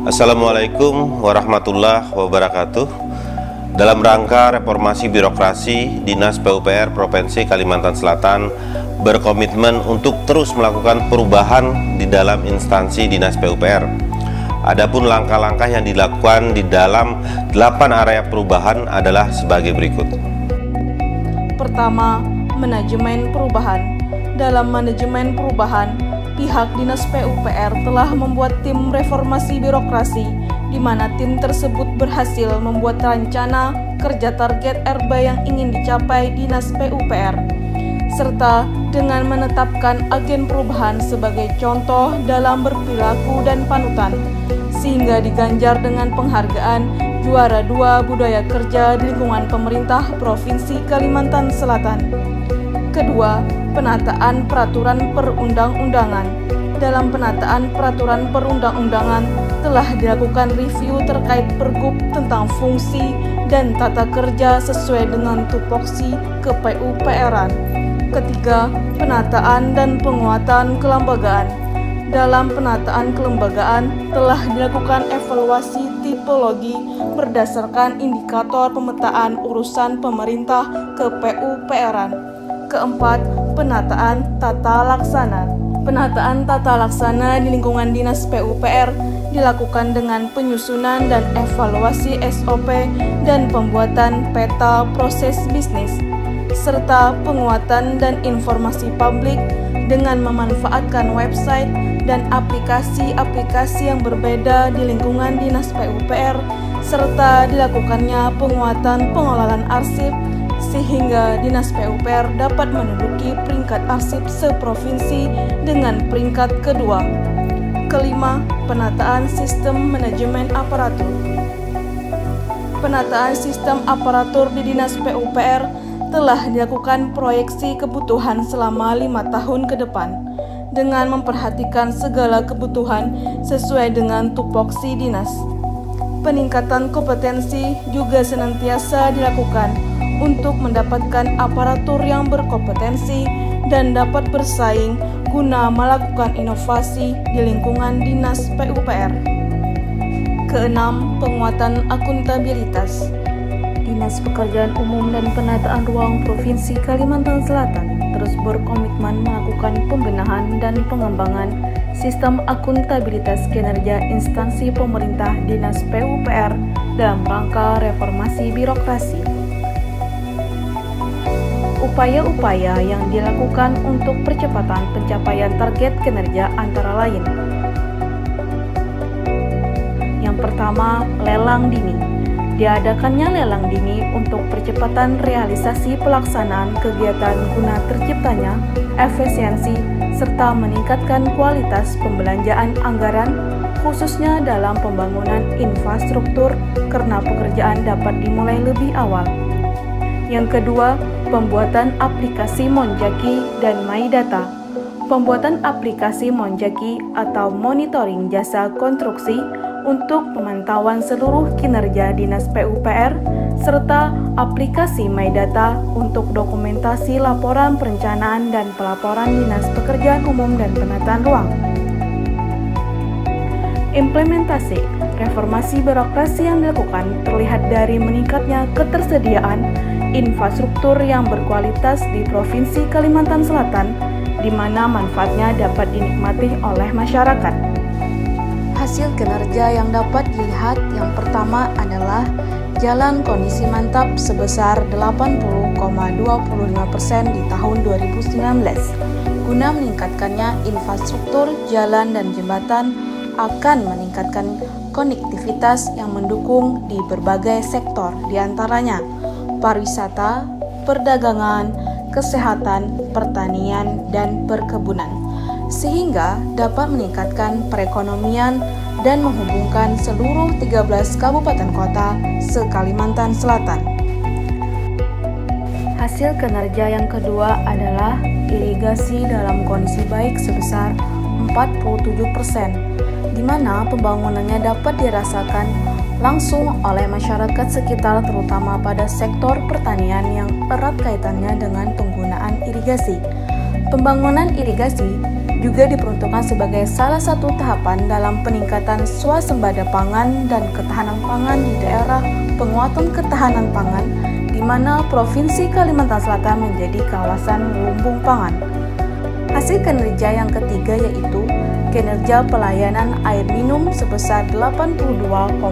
Assalamualaikum warahmatullahi wabarakatuh. Dalam rangka reformasi birokrasi, Dinas PUPR Provinsi Kalimantan Selatan berkomitmen untuk terus melakukan perubahan di dalam instansi Dinas PUPR. Adapun langkah-langkah yang dilakukan di dalam 8 area perubahan adalah sebagai berikut. Pertama, manajemen perubahan. Dalam manajemen perubahan, pihak Dinas PUPR telah membuat tim reformasi birokrasi, di mana tim tersebut berhasil membuat rencana kerja target RB yang ingin dicapai Dinas PUPR, serta dengan menetapkan agen perubahan sebagai contoh dalam berperilaku dan panutan, sehingga diganjar dengan penghargaan juara 2 budaya kerja di lingkungan pemerintah Provinsi Kalimantan Selatan. Kedua, penataan peraturan perundang-undangan. Dalam penataan peraturan perundang-undangan telah dilakukan review terkait Pergub tentang fungsi dan tata kerja sesuai dengan tupoksi ke-PUPR-an. Ketiga, penataan dan penguatan kelembagaan. Dalam penataan kelembagaan telah dilakukan evaluasi tipologi berdasarkan indikator pemetaan urusan pemerintah ke-PUPR-an. Keempat, penataan tata laksana. Penataan tata laksana di lingkungan Dinas PUPR dilakukan dengan penyusunan dan evaluasi SOP dan pembuatan peta proses bisnis, serta penguatan dan informasi publik dengan memanfaatkan website dan aplikasi-aplikasi yang berbeda di lingkungan Dinas PUPR, serta dilakukannya penguatan pengelolaan arsip sehingga Dinas PUPR dapat menduduki peringkat arsip seprovinsi dengan peringkat kedua. Kelima, penataan sistem manajemen aparatur. Penataan sistem aparatur di Dinas PUPR telah dilakukan proyeksi kebutuhan selama 5 tahun ke depan, dengan memperhatikan segala kebutuhan sesuai dengan tupoksi dinas. Peningkatan kompetensi juga senantiasa dilakukan untuk mendapatkan aparatur yang berkompetensi dan dapat bersaing guna melakukan inovasi di lingkungan Dinas PUPR. Keenam, penguatan akuntabilitas. Dinas Pekerjaan Umum dan Penataan Ruang Provinsi Kalimantan Selatan terus berkomitmen melakukan pembenahan dan pengembangan sistem akuntabilitas kinerja instansi pemerintah Dinas PUPR dalam rangka reformasi birokrasi. Upaya-upaya yang dilakukan untuk percepatan pencapaian target kinerja antara lain. Yang pertama, lelang dini. Diadakannya lelang dini untuk percepatan realisasi pelaksanaan kegiatan guna terciptanya efisiensi serta meningkatkan kualitas pembelanjaan anggaran, khususnya dalam pembangunan infrastruktur karena pekerjaan dapat dimulai lebih awal. Yang kedua, pembuatan aplikasi Monjaki dan MyData. Pembuatan aplikasi Monjaki atau monitoring jasa konstruksi untuk pemantauan seluruh kinerja Dinas PUPR, serta aplikasi MyData untuk dokumentasi laporan perencanaan dan pelaporan Dinas Pekerjaan Umum dan Penataan Ruang. Implementasi reformasi birokrasi yang dilakukan terlihat dari meningkatnya ketersediaan infrastruktur yang berkualitas di Provinsi Kalimantan Selatan, di mana manfaatnya dapat dinikmati oleh masyarakat. Hasil kinerja yang dapat dilihat yang pertama adalah jalan kondisi mantap sebesar 80,25% di tahun 2019. Guna meningkatkannya infrastruktur jalan dan jembatan akan meningkatkan konektivitas yang mendukung di berbagai sektor, diantaranya pariwisata, perdagangan, kesehatan, pertanian, dan perkebunan, sehingga dapat meningkatkan perekonomian dan menghubungkan seluruh 13 kabupaten kota se-Kalimantan Selatan. Hasil kinerja yang kedua adalah irigasi dalam kondisi baik sebesar 47%, di mana pembangunannya dapat dirasakan langsung oleh masyarakat sekitar, terutama pada sektor pertanian yang erat kaitannya dengan penggunaan irigasi. Pembangunan irigasi juga diperuntukkan sebagai salah satu tahapan dalam peningkatan swasembada pangan dan ketahanan pangan di daerah penguatan ketahanan pangan, di mana Provinsi Kalimantan Selatan menjadi kawasan lumbung pangan. Hasil kinerja yang ketiga yaitu kinerja pelayanan air minum sebesar 82,70%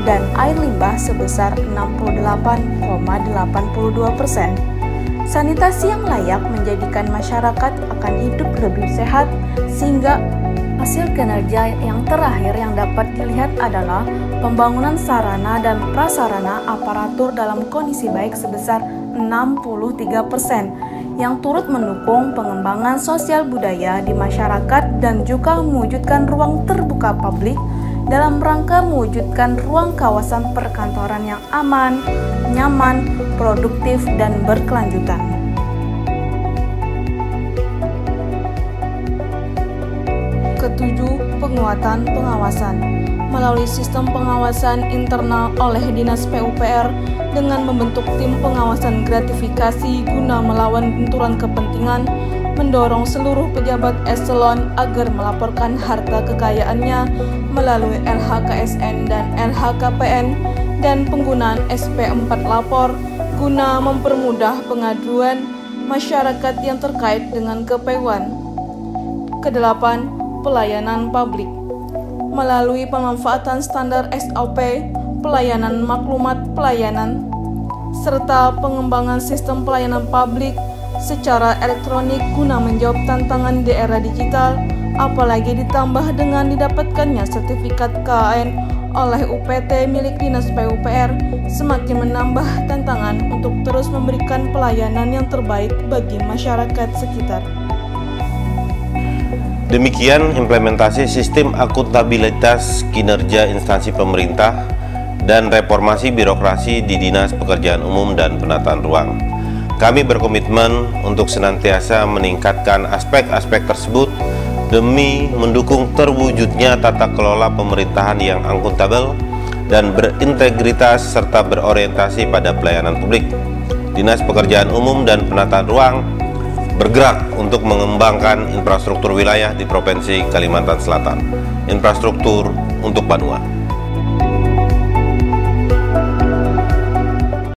dan air limbah sebesar 68,82%. Sanitasi yang layak menjadikan masyarakat akan hidup lebih sehat, sehingga hasil kinerja yang terakhir yang dapat dilihat adalah pembangunan sarana dan prasarana aparatur dalam kondisi baik sebesar 63%, yang turut mendukung pengembangan sosial budaya di masyarakat dan juga mewujudkan ruang terbuka publik dalam rangka mewujudkan ruang kawasan perkantoran yang aman, nyaman, produktif, dan berkelanjutan. Ketujuh, penguatan pengawasan. Melalui sistem pengawasan internal oleh Dinas PUPR dengan membentuk tim pengawasan gratifikasi guna melawan benturan kepentingan, mendorong seluruh pejabat eselon agar melaporkan harta kekayaannya melalui LHKSN dan LHKPN dan penggunaan SP4 lapor guna mempermudah pengaduan masyarakat yang terkait dengan KPUan. Kedelapan, pelayanan publik. Melalui pemanfaatan standar SOP, pelayanan maklumat pelayanan, serta pengembangan sistem pelayanan publik secara elektronik guna menjawab tantangan di era digital, apalagi ditambah dengan didapatkannya sertifikat KAN oleh UPT milik Dinas PUPR, semakin menambah tantangan untuk terus memberikan pelayanan yang terbaik bagi masyarakat sekitar. Demikian implementasi sistem akuntabilitas kinerja instansi pemerintah dan reformasi birokrasi di Dinas Pekerjaan Umum dan Penataan Ruang. Kami berkomitmen untuk senantiasa meningkatkan aspek-aspek tersebut demi mendukung terwujudnya tata kelola pemerintahan yang akuntabel dan berintegritas serta berorientasi pada pelayanan publik. Dinas Pekerjaan Umum dan Penataan Ruang bergerak untuk mengembangkan infrastruktur wilayah di Provinsi Kalimantan Selatan. Infrastruktur untuk Banua.